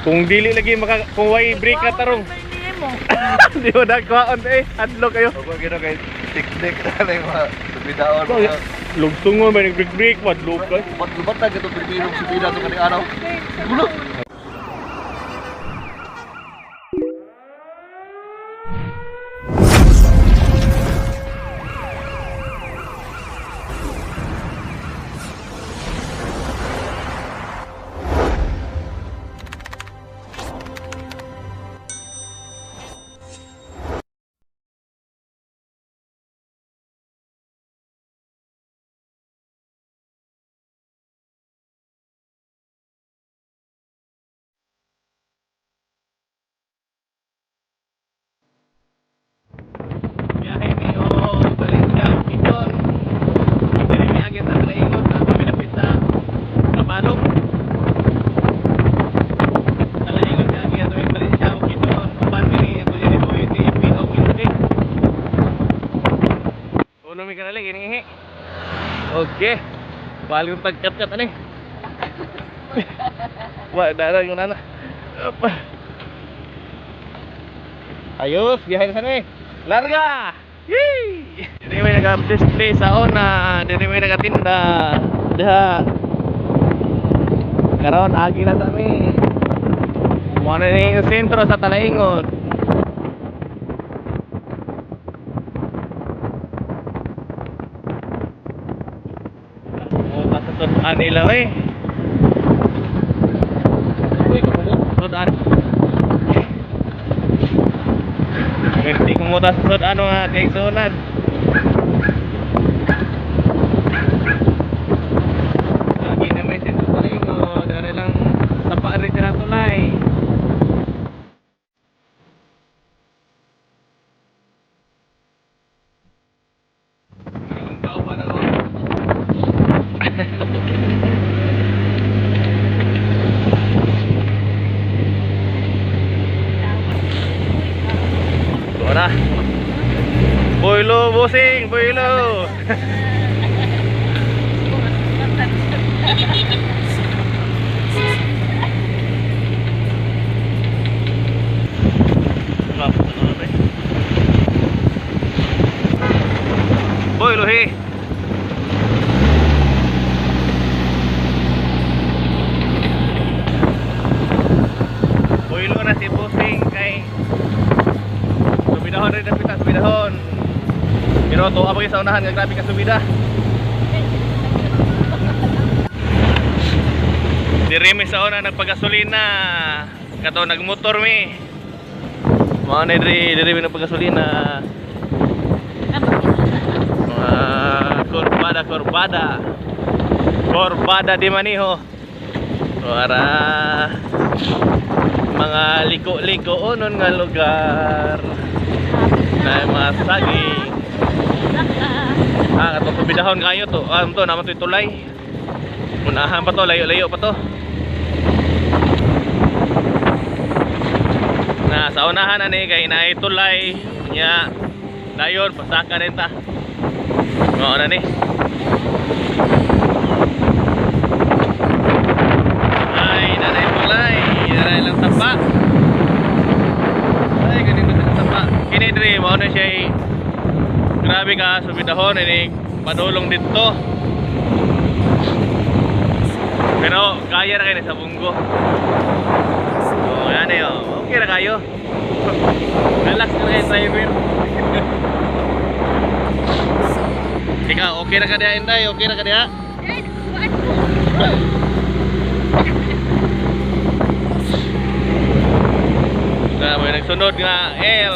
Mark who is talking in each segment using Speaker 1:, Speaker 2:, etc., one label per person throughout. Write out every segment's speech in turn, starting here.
Speaker 1: Kung dili lagi kung way break ka tarong. Di mo nagkaon hadlo kayo.
Speaker 2: Opo gino kay tik-tik na lang mga subidaon.
Speaker 1: Lugtong mo may nag-break madlog ka.
Speaker 2: Lubat na gito primero subida to kaning araw. Gulo.
Speaker 1: Okay. Paling pagkat-kat ani. Wah, darah yung nana. Ayos, biyahe na sana eh. Larga! Yee! Dili may nag-display sa ona, dili may nagatinda. Diha. Karon agi na kami. Mo na ni sentro sa Talaingon. Sudaan nila sudaan. Hindi kumuta sa sudaan nga kay sunad. Lagi na may sinutulay mo. Dari lang tapa rin na tulay. Ikaw pa na Ora. Boylo bosing, boylo. Boylo he. Boylo na si bosing kay subidahon rin na pita, subidahon. Pero tuwa pa kayo sa unahan, nga grabe ka subida. Diri mi sa una nagpagasolina. Kato nagmotor mi. Mga na diri mi nagpagasolina. Corbada di maniho. Para mga liko-liko unon nga lugar. Na mga saging. Katong subidahon kayo to. To naman to tulay. Unahan pa to, layo-layo pa to. Na sa unahan ani kay naay tulay nya. Dayon pasaka rin ta. Ngao na ni. Ay, nanay tulay. Nanay lang tapa. Ay, ganito sa tapa. Kini diri mao na siya. Grabe ka subidahon ini padulong dito. Pero kaya na kayo sa bunggo. Oh, yan eh oh. Okay na kayo. Relax na kayo driver. Ikaw, okay na ka diya Inday? Okay na ka diya? May nagsunod nga L.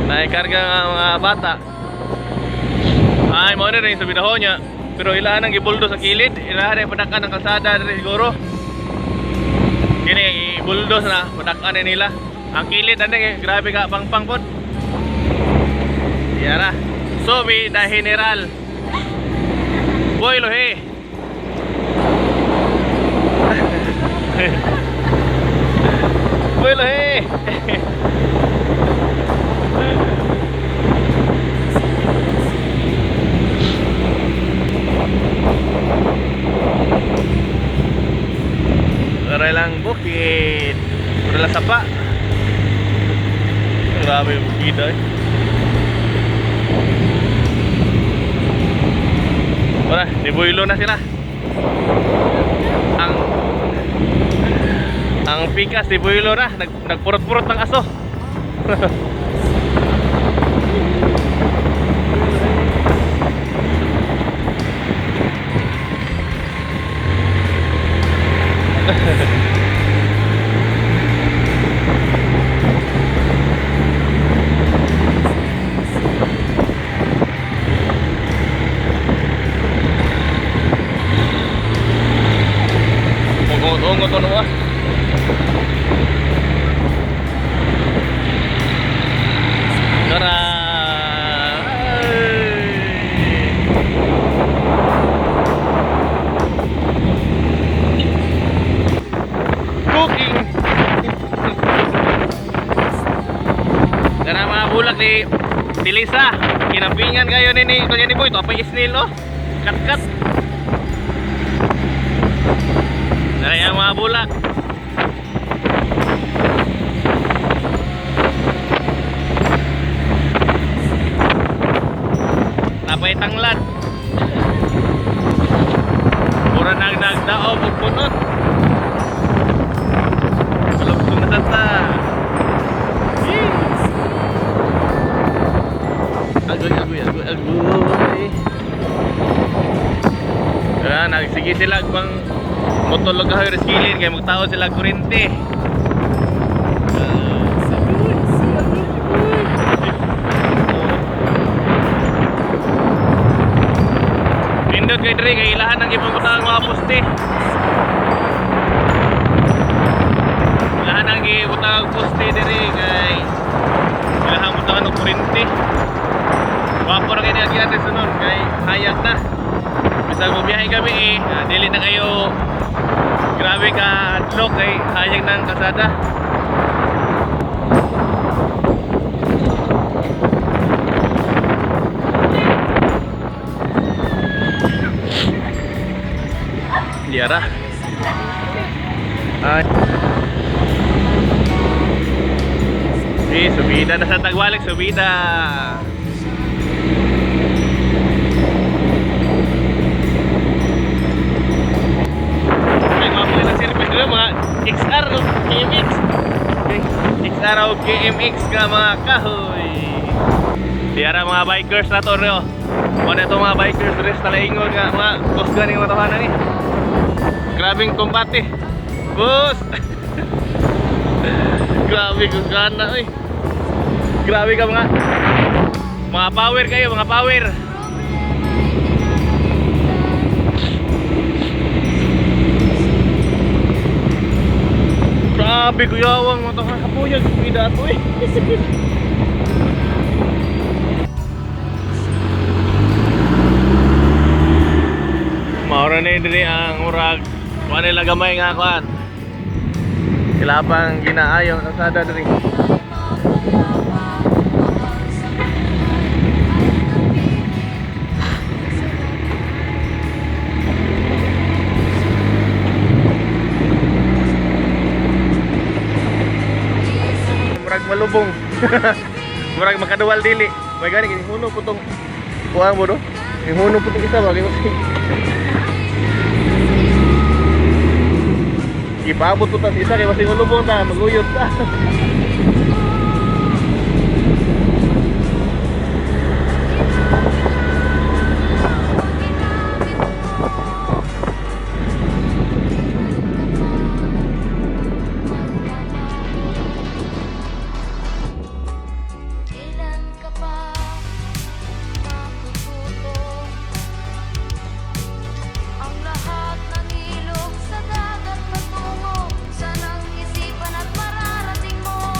Speaker 1: Naikarga nga mga bata. Ay, mo na rin sa bidahon niya. Pero ilaan ang ibuldo sa kilid. Ilaan ang padakan ng kalsada rin siguro. Kini ibuldo na padakan nila. Ang kilid ande grabe ka pang pod. Yara. Sobi da General. Boy lohe. Boy lohe. dami yung bukida eh. Wala, Sibuilo na sila. Ang pikas, Sibuilo na. Nagpurot-purot ng aso. Ungot ano ah. Tara. Cooking. Tara mga bulak ni Lisa. Kinampingan kayo ni Kuya ni Boy. Ito pa isnil no. Kat-kat. Tara yung mga bulak. Napay tanglad. Pura nagdaog ug punot. Malugtong na tata. Agoy. Tara, nagsige sila pang motulog kahoy reskilin kaya magtaon sila kurente. Pindot kay diri kay ilahan ang ipabutang mga poste. Ilahan ang ipabutang poste diri kay ilahan butang og kurente. Wapo ra kay natin sunod kay hayag na. Bisag bubiyahe kami dili na kayo grabe ka adlok kay hayag ng kasada. Liara. Subida na sa Tagwalik, subida. Mga XR o KMX XR o KMX ka mga kahoy. Tiyara mga bikers na to rin. Kung ito mga bikers rin sa laingon nga mga kusga ng matawanan ni. Grabing kumbate bus. Grabe kusga na oy. Grabe ka mga power kayo, mga power. Grabe kuyawang mo ito kakapuyag pida ito eh. Maura na yun ang urag. Kuha nila gamay nga kuhan. Kilapang ginaayo ang kasada rin. Malubong. Murag makaduwal dili. May gani kini huno putong kuang mo do. Yung huno putong isa ba kay ipabot putas isa kay masing malubong ta maguyot ta.
Speaker 3: Ilog sa dagat patungo, saan ang isipan at mararating mo?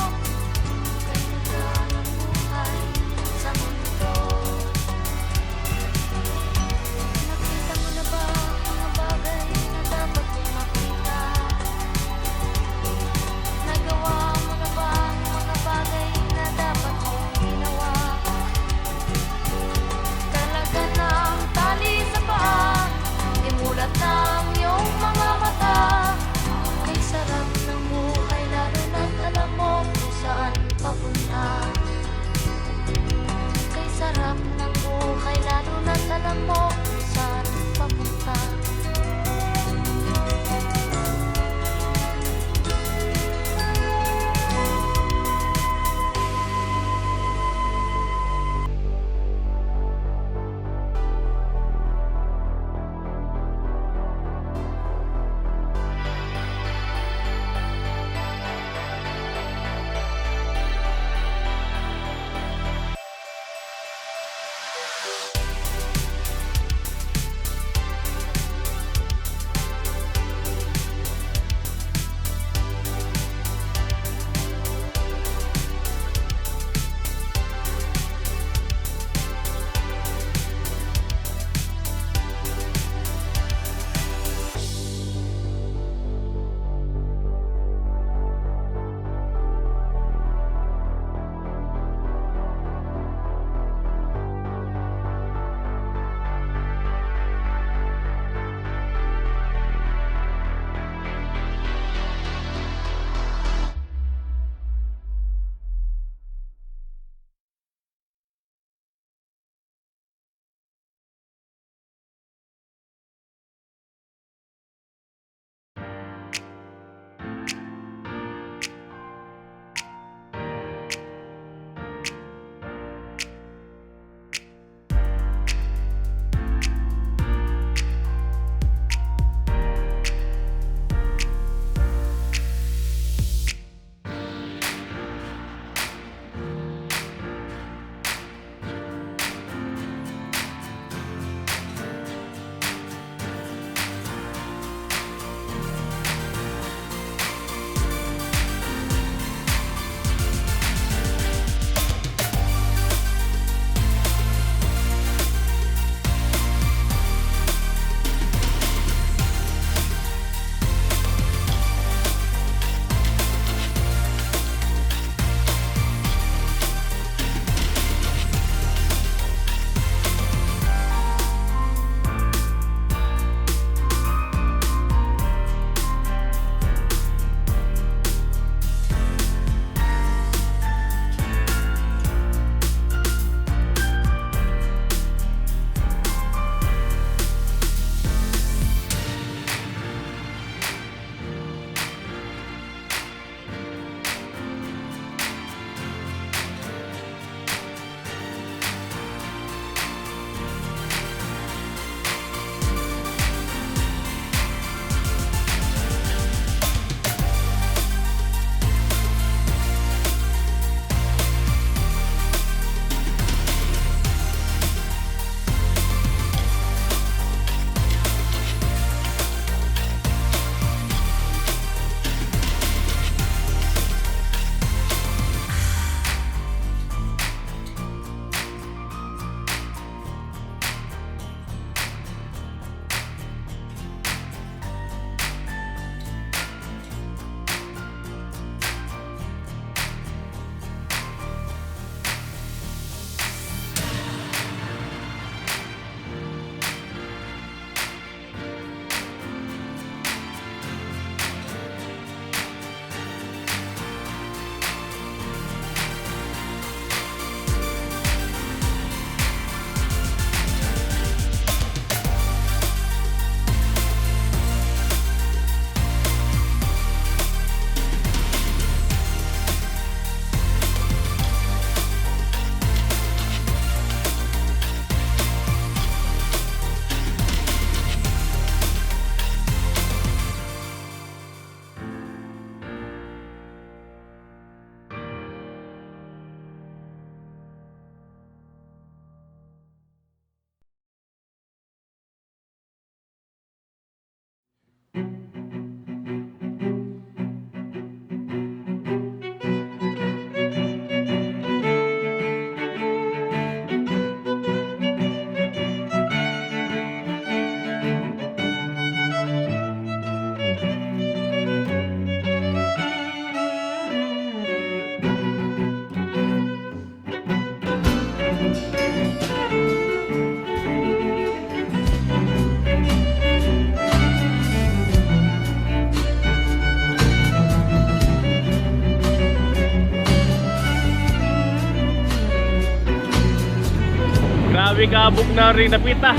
Speaker 1: Grabe kabog na rin napita.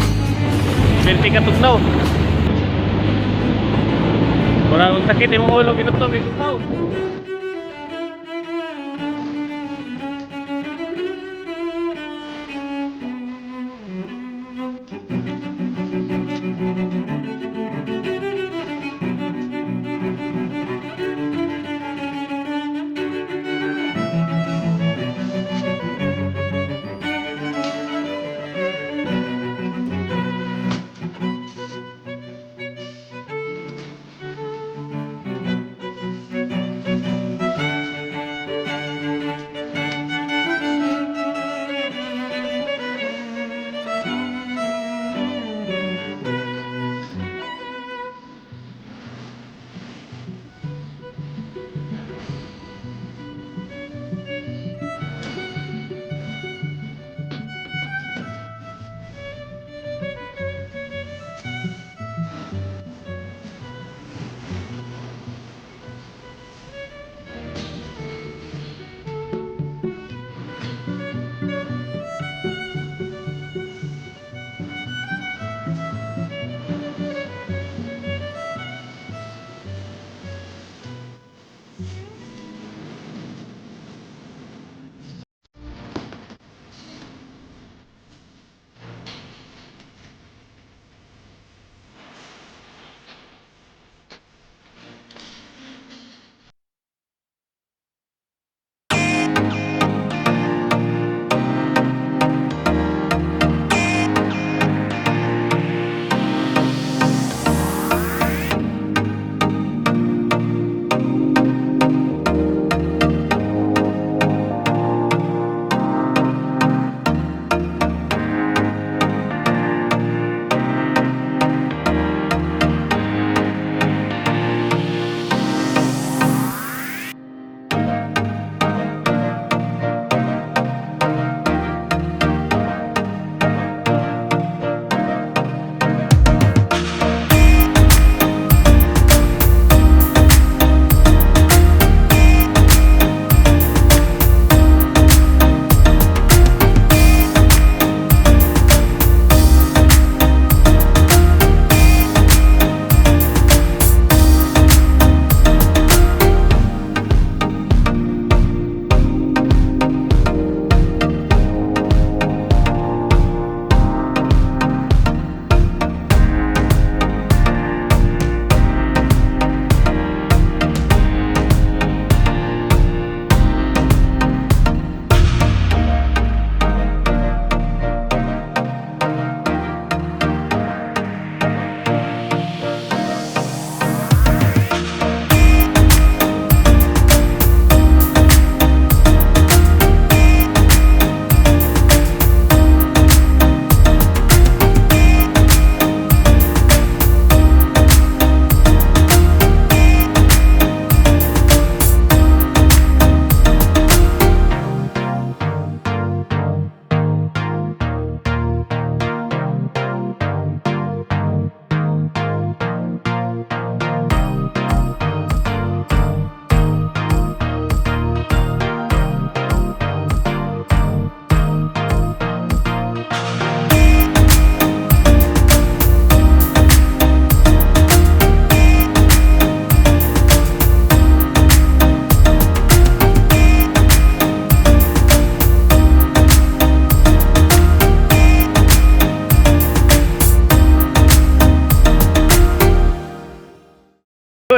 Speaker 1: Perti katugnaw. Maraming sakit yung ulo ginutong ginutong.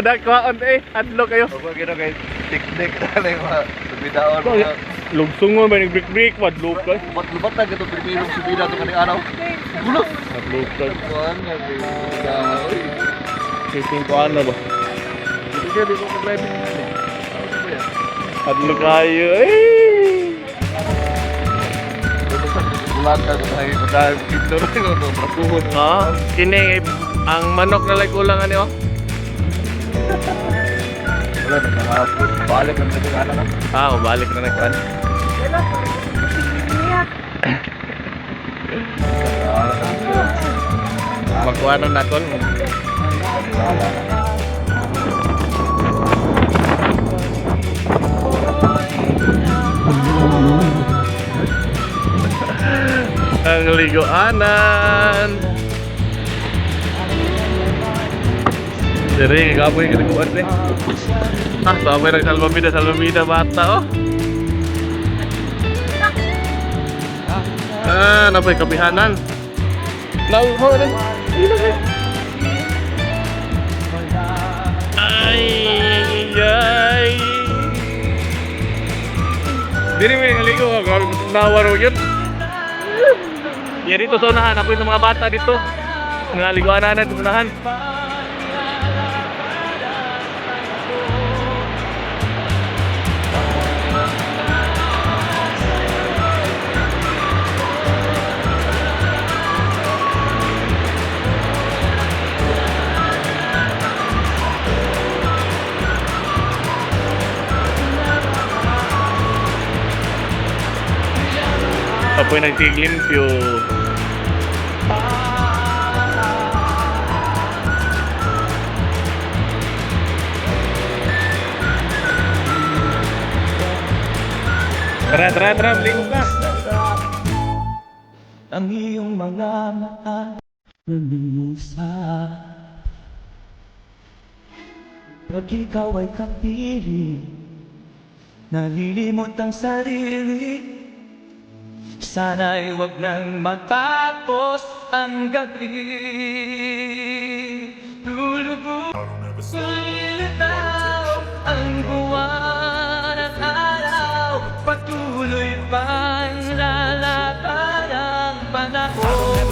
Speaker 2: Nagkaon adlo kayo. Opo gino kay tikdik na lang mga subidaon.
Speaker 1: Lugsungon ba nag-break wadlok ka?
Speaker 2: Lubat na gito primerong subida to kaning araw. Gulo.
Speaker 1: Wadlok ka.
Speaker 2: Kuan nga oy.
Speaker 1: Sitting ko ano ba?
Speaker 2: Sige di ko driving.
Speaker 1: Adlo kayo.
Speaker 2: Bulan ka sa ay padahal kito rin no bratuhon.
Speaker 1: Ha? Kini ang manok na kulang ani oh.
Speaker 2: Wala na balik ang nagkala na.
Speaker 1: Ah, balik na nagkuan. Magkuha ng nakon. ng liguanan. Dere, gaboy ka liguan eh. Ah, sabay ng salbabida bata oh. Ah, napay kapihanan. Nauho na. Ay. Diri mo yung ligo ka, nawaro yun. Yan dito sa unahan, ako yung mga bata dito. Nga liguan na dito sa unahan. Apoy nagtiglimpyo. Tara, blingo ka.
Speaker 3: Ang iyong mga mata lulusa. Pag ikaw ay kapiling, nalilimot ang sarili. Sana'y huwag nang matapos ang gabi. Lulubog sa ilitaw ang buwan at araw. Patuloy pang lalakad ang panahon.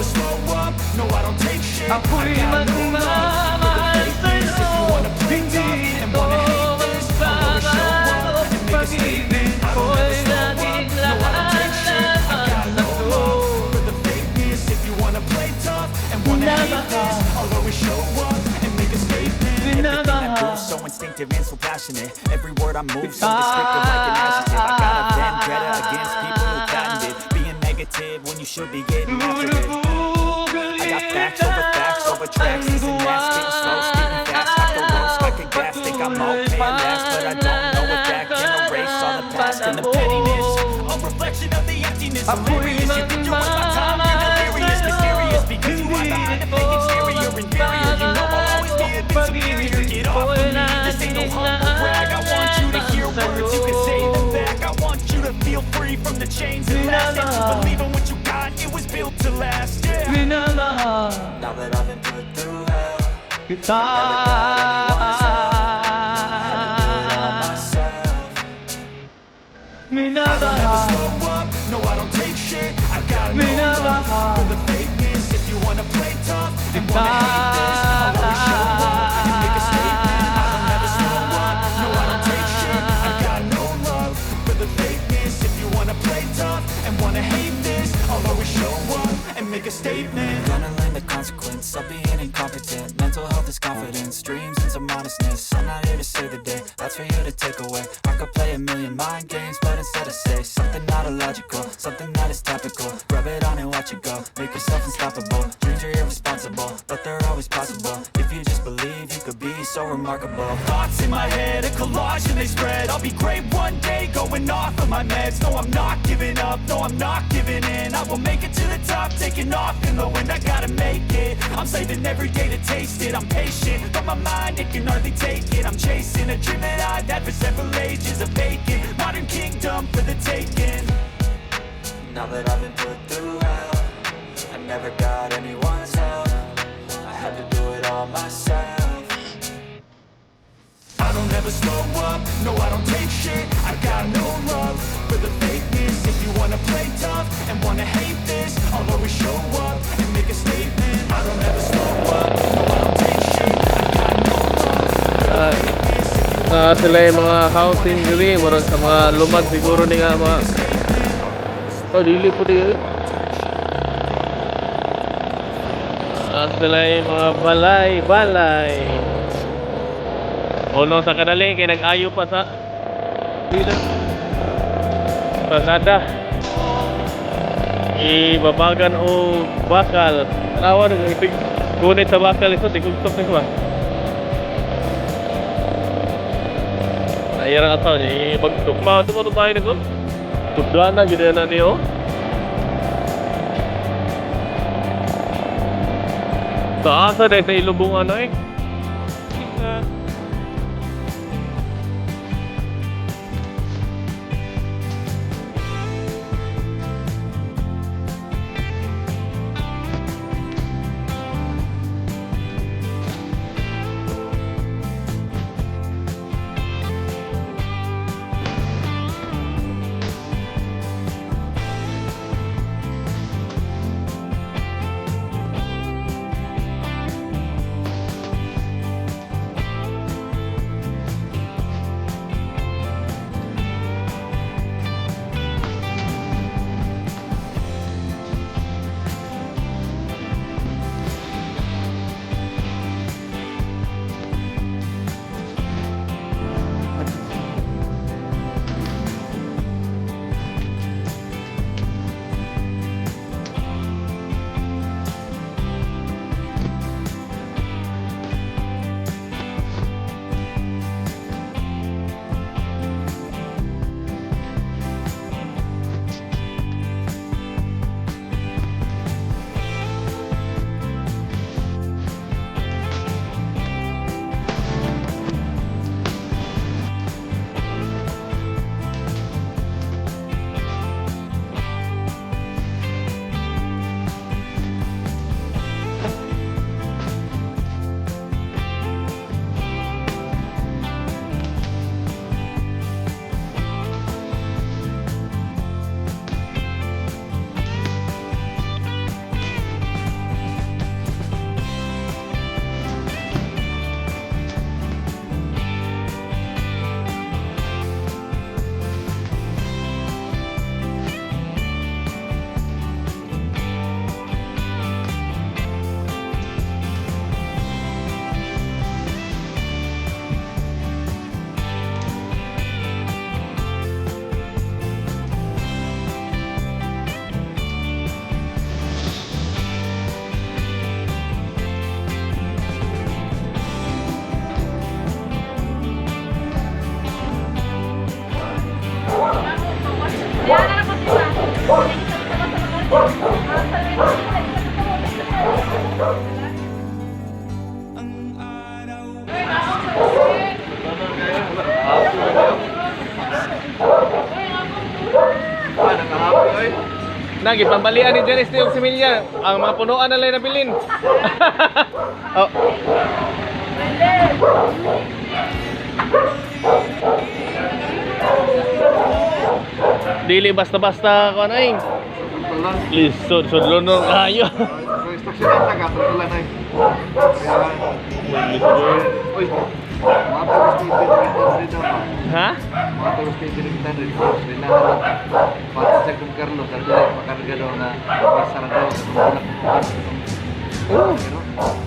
Speaker 3: Ako'y magmamahal sa'yo. Hindi ito magbabago. Pag-ibig ko'y naging lahat.
Speaker 4: So instinctive and so passionate. Every word I move so descriptive like an adjective. I got a vendetta against people who patented being negative when you should be getting after it. I got facts over tracks. Isn't that spitting slow, spitting fast? Off the roast like a gas. Think I'm okay at last, but I don't know if that can erase all the past and the pettiness. A reflection of the emptiness. Hilarious, you think you're worth my time. You're delirious, mysterious because you are behind a fake exterior. Inferior, you know I'll always be a bit superior. Get off of me, this ain't no humble brag. I want you to hear words, you can say them back. I want you to feel free from the chains that last. And to believe in what you got, it was built to last. Yeah. Now that I've been put through hell,
Speaker 3: Kita minamahal.
Speaker 4: no, I don't take shit. I got no love for the fakeness. If you wanna play tough and wanna hate this, I'll always show up and make a statement. I don't ever slow up. No, I don't take shit. I got no love for the fakeness. If you wanna play tough and wanna hate this, I'll always show up and make a statement. Gonna learn the consequence of being incompetent. Mental health is confidence, dreams and some modestness. I'm not here to save the day, that's for you to take away. I could play a million mind games, but instead I say something not illogical, something that is topical. Rub it on and watch it go, make yourself unstoppable. Dreams are irresponsible, but they're always possible. If you just believe, you could be so remarkable. Thoughts in my head, a collage and they spread. I'll be great one day, going off of my meds. No, I'm not giving up, no, I'm not giving in. I will make it to the top, taking off in the wind. I gotta make it, I'm saving every day to taste it. I'm patient, but my mind, it can hardly take it. I'm chasing a dream that I've had for several ages. A vacant, modern kingdom for the taking. Now that I've been put through hell, I never got anyone's help. I had to do it all myself. I don't ever slow up, no, I don't take shit. I got no love for the fakeness. If you wanna play tough and wanna hate this, I'll always show up and make a statement. I don't ever slow up, no, I don't take shit. I got no love for the fakeness.
Speaker 1: Sila yung mga housing diri, marang sa mga lumag siguro ni nga mga dili po di. Sila yung mga balay. Uno sa kanali, kaya nag-ayo pa sa pasada. Ibabagan o bakal. Tanawa nung gunit sa bakal ito, tigugtok na ba? Ayarang ataw niya, magtukma. Ito tayo nito. Tugdaan na, gina na niyo. Taasa dahil sa ilubungan na eh. Nagi, pambalian ni Janice yung similya. Ang mga punuan na lang nabilin. Oh. Dili basta-basta ko na eh. Lisod, sudlon nung kayo.
Speaker 2: Instruction lang taga, tutulan na Uy, mga talos ni Pinagtan rin ako.
Speaker 1: Ha?
Speaker 2: Mga talos ni Pinagtan rin ako. Sinahan pati sa kong Carlos, ang dili pakarga daw na may sarang daw sa mga
Speaker 1: Oh.
Speaker 2: pero